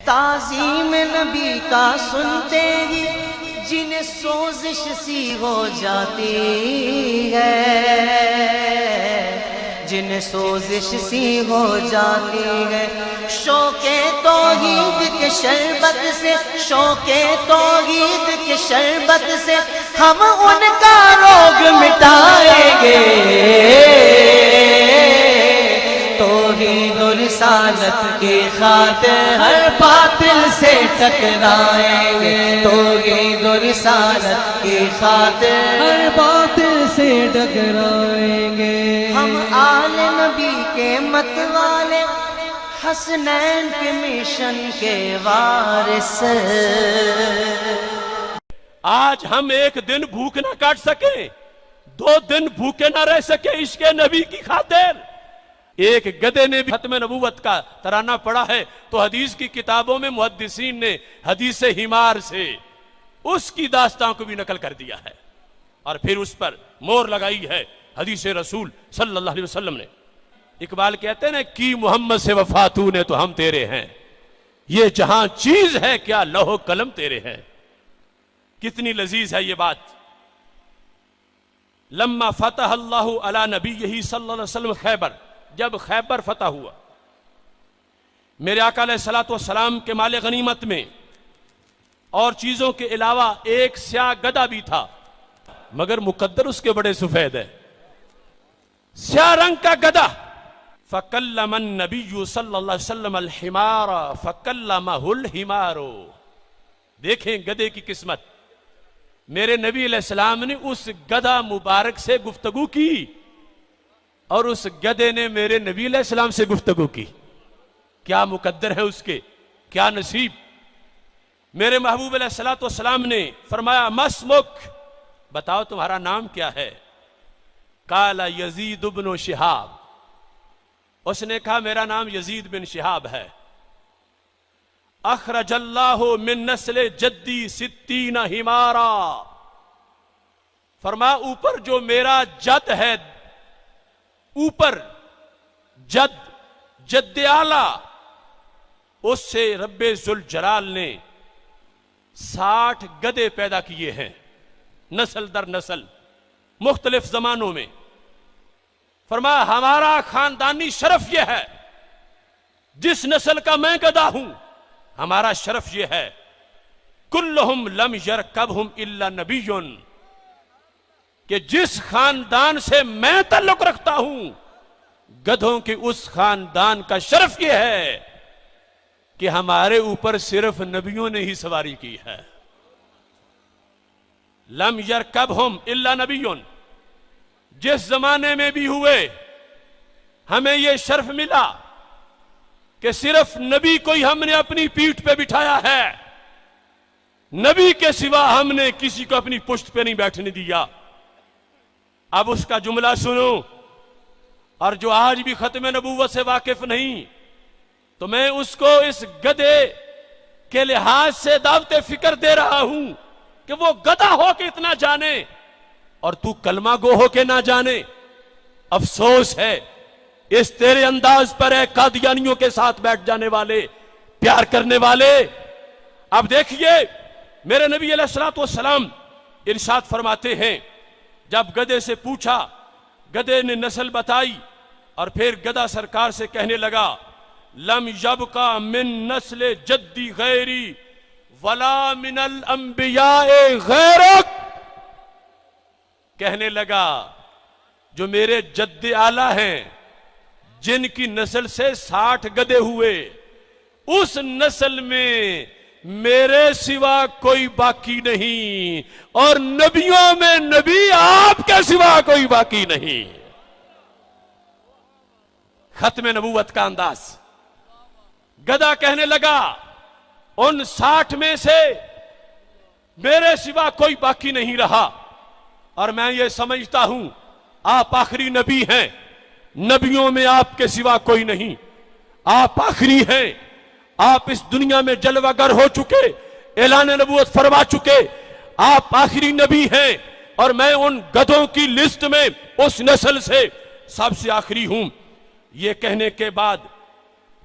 تعظیم نبی کا سنتے ہی جنہیں سوزش سی ہو جاتی ہے، جنہیں سوزش سی ہو جاتی ہے، شوق توحید کے شربت سے، شوق توحید کے شربت سے ہم ان کا روگ مٹائیں گے، توحید و رسالت کی خاطر ہر باطل سے ٹکرائیں گے، توحید و رسالت کی خاطر ہر باطل سے ٹکرائیں گے۔ ہم آل نبی کے مت والے، حسنین کے مشن کے وارث۔ آج ہم ایک دن بھوک نہ کاٹ سکیں، 2 دن بھوکے نہ رہ سکے عشق نبی کی خاطر۔ ایک گدھے نے بھی ختم نبوت کا ترانہ پڑھا ہے تو حدیث کی کتابوں میں محدثین نے حدیث حمار سے اس کی داستان کو بھی نقل کر دیا ہے، اور پھر اس پر مور لگائی ہے حدیث رسول صلی اللہ علیہ وسلم نے۔ اقبال کہتے ہیں نا، کی محمد سے وفا تو نے تو ہم تیرے ہیں، یہ جہاں چیز ہے کیا لوح قلم تیرے ہیں۔ کتنی لذیذ ہے یہ بات۔ لما فتح اللہ علی نبیہ صلی اللہ علیہ وسلم خیبر، جب خیبر فتح ہوا، میرے آقا علیہ الصلوۃ والسلام کے مال غنیمت میں اور چیزوں کے علاوہ ایک سیاہ گدھا بھی تھا، مگر مقدر اس کے بڑے سفید ہے، سیاہ رنگ کا گدھا۔ فَكَلَّمَ النَّبِيُّ صلی اللہ علیہ وسلم الحمار فَكَلَّمَهُ الْحِمَارُ۔ دیکھیں گدھے کی قسمت، میرے نبی علیہ السلام نے اس گدھا مبارک سے گفتگو کی اور اس گدھے نے میرے نبی علیہ السلام سے گفتگو کی۔ کیا مقدر ہے اس کے، کیا نصیب۔ میرے محبوب علیہ الصلوۃ والسلام نے فرمایا مسمک، بتاؤ تمہارا نام کیا ہے؟ قال یزید بن شہاب، اس نے کہا میرا نام یزید بن شہاب ہے۔ اخرج اللہ من نسل جدی 60 حمارا، فرمایا اوپر جو میرا جد ہے، اوپر جد اعلی، اس سے رب ذوالجلال نے 60 گدھے پیدا کیے ہیں، نسل در نسل، مختلف زمانوں میں۔ فرمایا ہمارا خاندانی شرف یہ ہے، جس نسل کا میں گدھا ہوں، ہمارا شرف یہ ہے، کلہم لم یرکبہم الا نبی، کہ جس خاندان سے میں تعلق رکھتا ہوں، گدھوں کے اس خاندان کا شرف یہ ہے کہ ہمارے اوپر صرف نبیوں نے ہی سواری کی ہے۔ لم یرکبہم الا نبی، جس زمانے میں بھی ہوئے ہمیں یہ شرف ملا کہ صرف نبی کو ہی ہم نے اپنی پیٹھ پہ بٹھایا ہے، نبی کے سوا ہم نے کسی کو اپنی پشت پہ نہیں بیٹھنے دیا۔ اب اس کا جملہ سنو، اور جو آج بھی ختم نبوت سے واقف نہیں تو میں اس کو اس گدھے کے لحاظ سے دعوت فکر دے رہا ہوں کہ وہ گدھا ہو کے اتنا جانے اور تو کلمہ گو ہو کے نہ جانے۔ افسوس ہے اس تیرے انداز پر ہے قادیانیوں کے ساتھ بیٹھ جانے والے، پیار کرنے والے۔ اب دیکھیے میرے نبی علیہ الصلوۃ والسلام ارشاد فرماتے ہیں، جب گدھے سے پوچھا، گدھے نے نسل بتائی، اور پھر گدھا سرکار سے کہنے لگا لم یبقى من نسل جدی غیری ولا من الانبیاء غیرک، کہنے لگا جو میرے جد اعلیٰ ہیں جن کی نسل سے 60 گدھے ہوئے، اس نسل میں میرے سوا کوئی باقی نہیں، اور نبیوں میں نبی آپ کے سوا کوئی باقی نہیں۔ ختم نبوت کا انداز۔ گدھا کہنے لگا ان 60 میں سے میرے سوا کوئی باقی نہیں رہا، اور میں یہ سمجھتا ہوں آپ آخری نبی ہیں، نبیوں میں آپ کے سوا کوئی نہیں، آپ آخری ہیں، آپ اس دنیا میں جلوہ گر ہو چکے، اعلان نبوت فرما چکے، آپ آخری نبی ہیں، اور میں ان گدھوں کی لسٹ میں اس نسل سے سب سے آخری ہوں۔ یہ کہنے کے بعد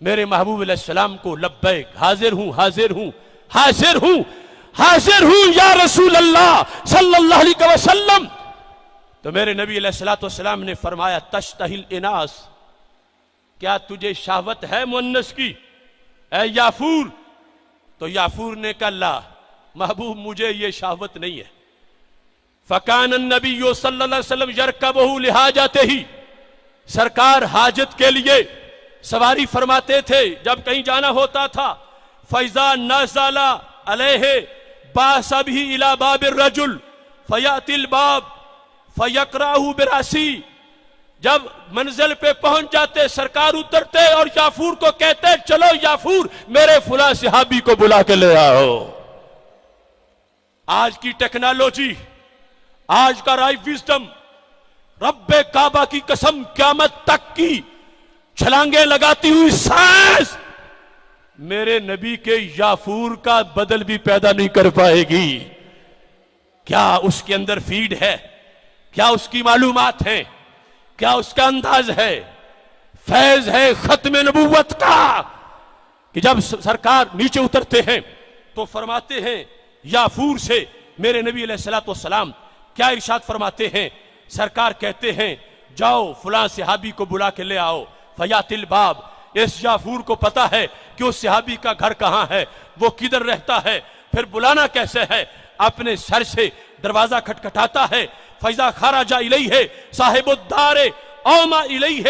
میرے محبوب علیہ السلام کو لبیک، حاضر ہوں حاضر ہوں حاضر ہوں حاضر ہوں یا رسول اللہ صلی اللہ علیہ وسلم. تو میرے نبی علیہ السلام نے فرمایا تشتہی الاناس، کیا تجھے شہوت ہے مؤنث کی اے یافور؟ تو یافور نے کہا لا محبوب مجھے یہ شہوت نہیں ہے. فکان النبی صلی اللہ علیہ وسلم یرکبہ لحاجتہ، سرکار حاجت کے لیے سواری فرماتے تھے جب کہیں جانا ہوتا تھا. فَإِذَا نَزَلَ عَلَيْهِ بَعَثَ بِهِ إِلَى بَابِ الرَّجُلِ فَيَأْتِي الْبَابَ فَيَقْرَعُهُ بِرَأْسِهِ، جب منزل پہ پہنچ جاتے سرکار اترتے اور یافور کو کہتے چلو یافور میرے فلاں صحابی کو بلا کے لے آؤ. آج کی ٹیکنالوجی، آج کا رائے وزڈم، رب کعبہ کی قسم قیامت تک کی چھلانگیں لگاتی ہوئی سائنس میرے نبی کے یافور کا بدل بھی پیدا نہیں کر پائے گی. کیا اس کے اندر فیڈ ہے؟ کیا اس کی معلومات ہیں؟ کیا اس کا انداز ہے؟ فیض ہے ختم نبوت کا کہ جب سرکار نیچے اترتے ہیں تو فرماتے ہیں یافور سے. میرے نبی علیہ السلام کیا ارشاد فرماتے ہیں؟ سرکار کہتے ہیں جاؤ فلاں صحابی کو بلا کے لے آؤ. فیات الباب، اس یافور کو پتا ہے کہ اس صحابی کا گھر کہاں ہے، وہ کدھر رہتا ہے، پھر بلانا کیسے ہے. اپنے سر سے دروازہ کھٹکھٹاتا ہے. فَإِذَا خَرَجَ إِلَيْهِ صاحب الدار اوما إِلَيْهِ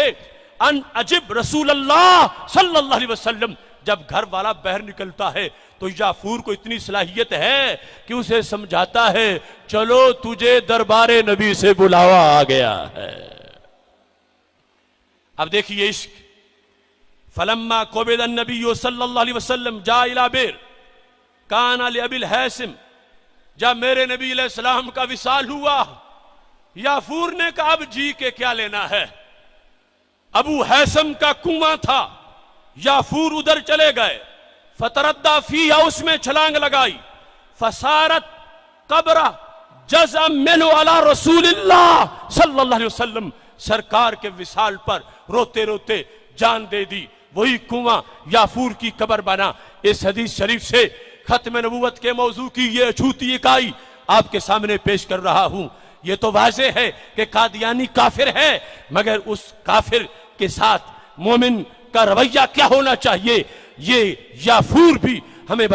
ان اجب رسول اللہ صلی اللہ علیہ وسلم. جب گھر والا باہر نکلتا ہے تو یافور کو اتنی صلاحیت ہے کہ اسے سمجھاتا ہے چلو تجھے دربار نبی سے بلاوا آ گیا ہے. اب دیکھیے عشق. فلما قبض النبی صلی اللہ علیہ وسلم جاء الى بئر کان لابی الحیثم، جب میرے نبی علیہ السلام کا وصال ہوا یافور نے کہا اب جی کے کیا لینا ہے. ابو حیثم کا کنواں تھا، یافور ادھر چلے گئے. فتردہ فیہا، اس میں چھلانگ لگائی. فسارت قبرہ جزء منہ علی رسول اللہ صلی اللہ علیہ وسلم، سرکار کے وصال پر روتے روتے جان دے دی. وہی کنواں یافور کی قبر بنا. اس حدیث شریف سے ختم نبوت کے موضوع کی یہ اچھوتی اکائی آپ کے سامنے پیش کر رہا ہوں. یہ تو واضح ہے کہ قادیانی کافر ہے، مگر اس کافر کے ساتھ مومن کا رویہ کیا ہونا چاہیے یہ یافور بھی ہمیں